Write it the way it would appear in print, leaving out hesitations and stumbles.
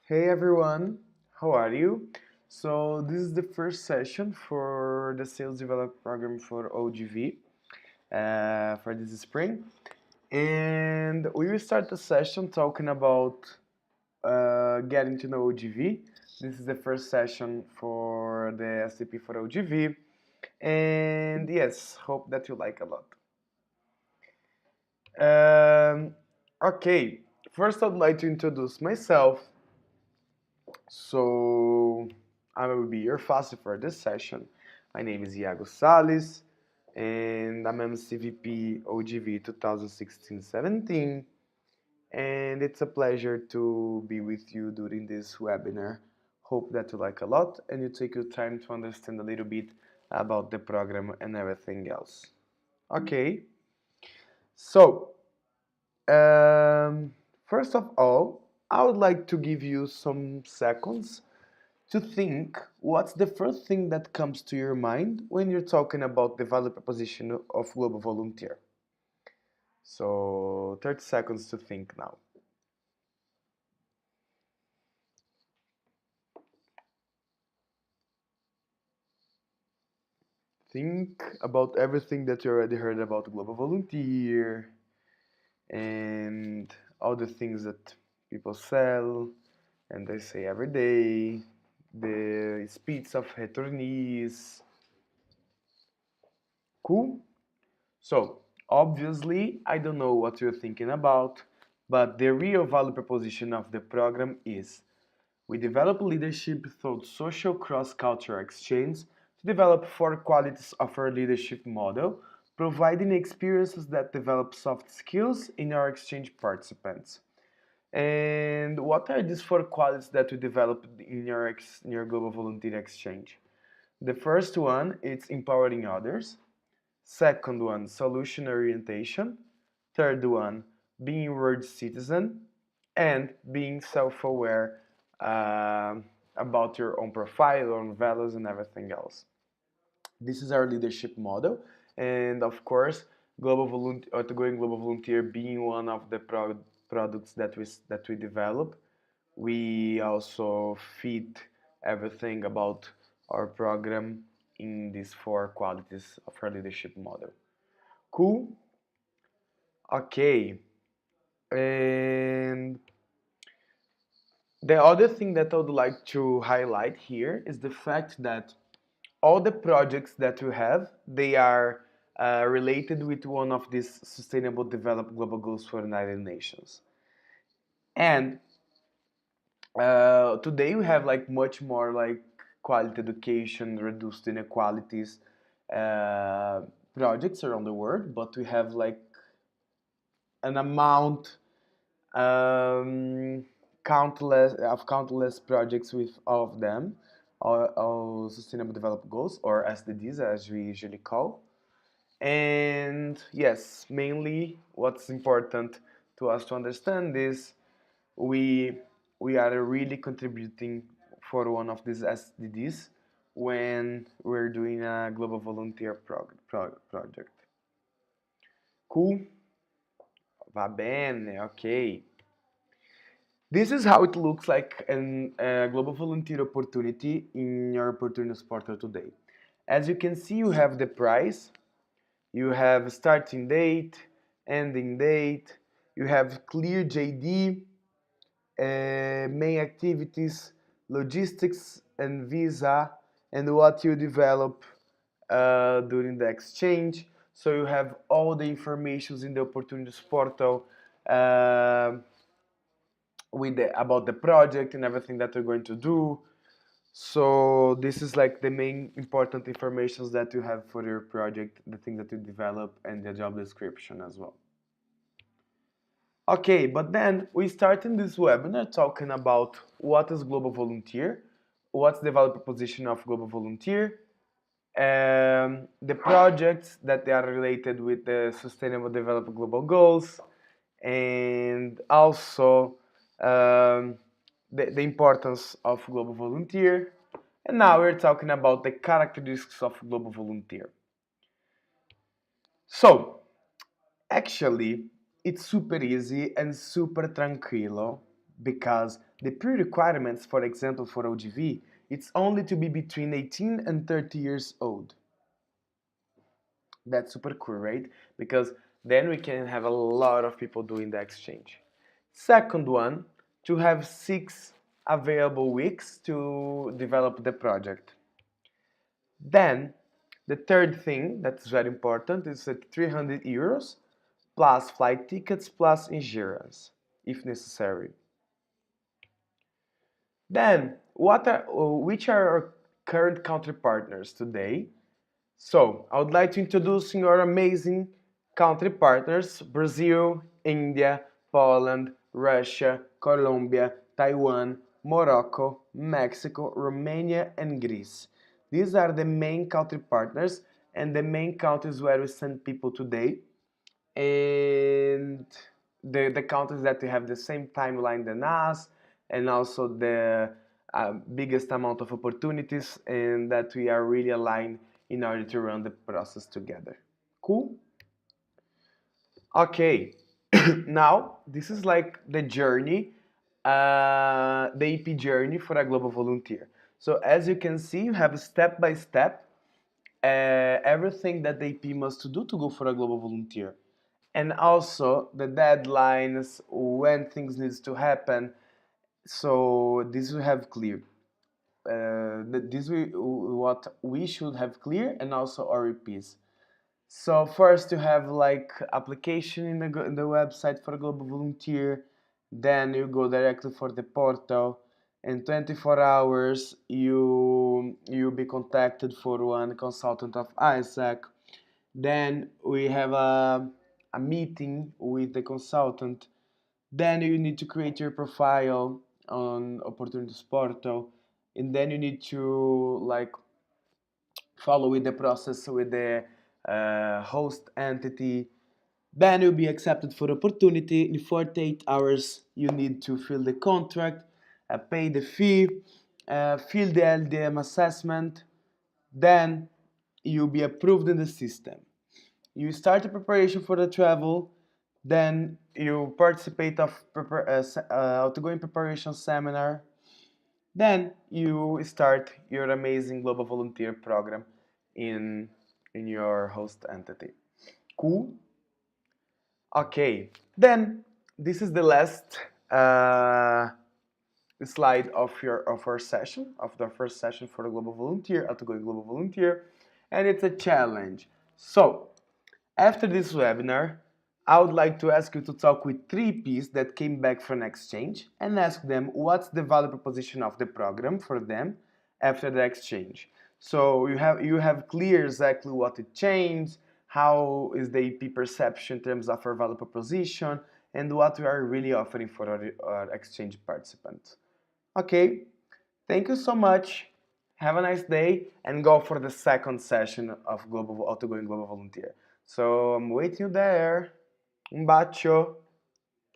Hey everyone, how are you? So this is the first session for the Sales Development Program for oGV for this spring. And we will start the session talking about getting to know oGV. This is the first session for the SDP for oGV. And yes, hope that you like a lot. Um, okay, first I'd like to introduce myself. So I will be your facilitator for this session. My name is Iago Salles, and I'm MCVP oGV 2016-17. And it's a pleasure to be with you during this webinar. Hope that you like a lot and you take your time to understand a little bit about the program and everything else. Okay, so um, first of all, I would like to give you some seconds to think what's the first thing that comes to your mind when you're talking about the value proposition of Global Volunteer. So 30 seconds to think now. Think about everything that you already heard about Global Volunteer and all the things that people sell and they say every day, the speeds of returnees. Cool? So, obviously, I don't know what you're thinking about, but the real value proposition of the program is we develop leadership through social cross-cultural exchange to develop four qualities of our leadership model, providing experiences that develop soft skills in our exchange participants. And what are these four qualities that we developed in your Global Volunteer Exchange? The first one is empowering others. Second one, solution orientation. Third one, being a world citizen. And being self-aware uh, about your own profile, own values, and everything else. This is our leadership model. And of course, outgoing global volunteer being one of the products that we develop. We also feed everything about our program in these four qualities of our leadership model. Cool? Okay. And the other thing that I would like to highlight here is the fact that all the projects that we have, they are related with one of these Sustainable Development Global Goals for the United Nations. And today we have like much more like quality education, reduced inequalities uh, projects around the world, but we have like an amount um, countless projects with all of them, all Sustainable Development Goals or SDGs as we usually call. And yes, mainly what's important to us to understand is we we are really contributing for one of these SDGs when we're doing a global volunteer project. Cool? Va bene, okay. This is how it looks like in a global volunteer opportunity in your opportunities portal today. As you can see, you have the price, you have starting date, ending date, you have clear JD, main activities, logistics and visa, and what you develop during the exchange. So you have all the informations in the opportunities portal uh, about the project and everything that you're going to do. So this is like the main important informations that you have for your project, the things that you develop, and the job description as well. Okay, but then we start in this webinar talking about what is Global Volunteer, what's the value proposition of Global Volunteer, the projects that they are related with the Sustainable Development Global Goals, and also the importance of Global Volunteer. And now we're talking about the characteristics of Global Volunteer. So, actually, it's super easy and super tranquilo because the pre-requirements, for example, for oGV, it's only to be between 18 and 30 years old. That's super cool, right? Because then we can have a lot of people doing the exchange. Second one, to have 6 available weeks to develop the project. Then, the third thing that's very important is that 300 euros plus flight tickets plus insurance, if necessary. Then, which are our current country partners today? So, I would like to introduce your amazing country partners: Brazil, India, Poland, Russia, Colombia, Taiwan, Morocco, Mexico, Romania, and Greece. These are the main country partners and the main countries where we send people today. And the countries that we have the same timeline than us, and also the biggest amount of opportunities, and that we are really aligned in order to run the process together. Cool? Okay, now this is like the journey, the EP journey for a global volunteer. So as you can see, you have step by step everything that the EP must do to go for a global volunteer, and also the deadlines, when things needs to happen. So this we have clear. This we what we should have clear, and also our EPs. So first you have like application in the website for a global volunteer. Then you go directly for the portal. In 24 hours you be contacted for one consultant of Isaac. Then we have a meeting with the consultant. Then you need to create your profile on Opportunities Portal, and then you need to like follow with the process with the host entity. Then you'll be accepted for opportunity. In 48 hours, you need to fill the contract, pay the fee, fill the LDM assessment. Then you'll be approved in the system. You start the preparation for the travel. Then you participate of outgoing preparation seminar. Then you start your amazing global volunteer program in your host entity. Cool. Okay. Then this is the last slide of our session, of the first session for the global volunteer, outgoing global volunteer, and it's a challenge. So after this webinar, I would like to ask you to talk with 3 Ps that came back from exchange and ask them what's the value proposition of the program for them after the exchange. So you have clear exactly what it changed, how is the EP perception in terms of our value proposition, and what we are really offering for our exchange participants. Okay, thank you so much. Have a nice day and go for the second session of Outgoing Global Volunteer. So I'm waiting you there. Un bacio.